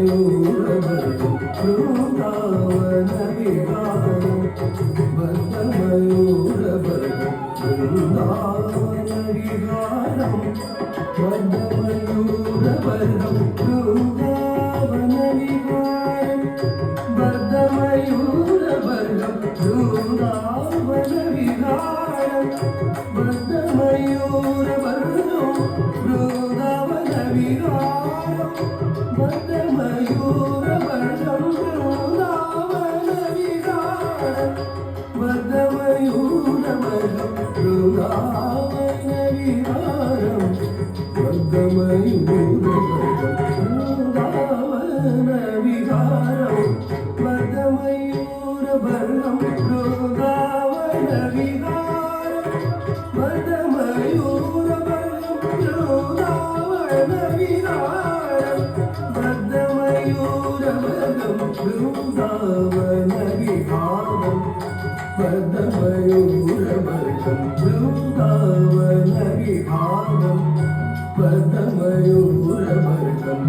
ബദ്ധമയൂരവർഗം Vrindavana Viharam ബദ്ധമയൂരവർഗം Vrindavana Viharam ബദ്ധമയൂരവർഗം Vrindavana Viharam ബദ്ധമയൂരവർഗം Vrindavana Viharam ബദ്ധമയൂരവർഗം Vrindavana Viharam ബദ്ധമയൂരവർഗം Vrindavana Viharam ബദ്ധമയൂരവർഗം Vrindavana Viharam ബദ്ധമയൂരവർഗം Vrindavana Viharam ബദ്ധമയൂരവർഗം Vrindavana Viharam ബദ്ധമയൂരവർഗം Vrindavana Viharam ബദ്ധമയൂരവർഗം Vrindavana Viharam ബദ്ധമയൂരവർഗം Vrindavana Viharam ബദ്ധമയൂരവർഗം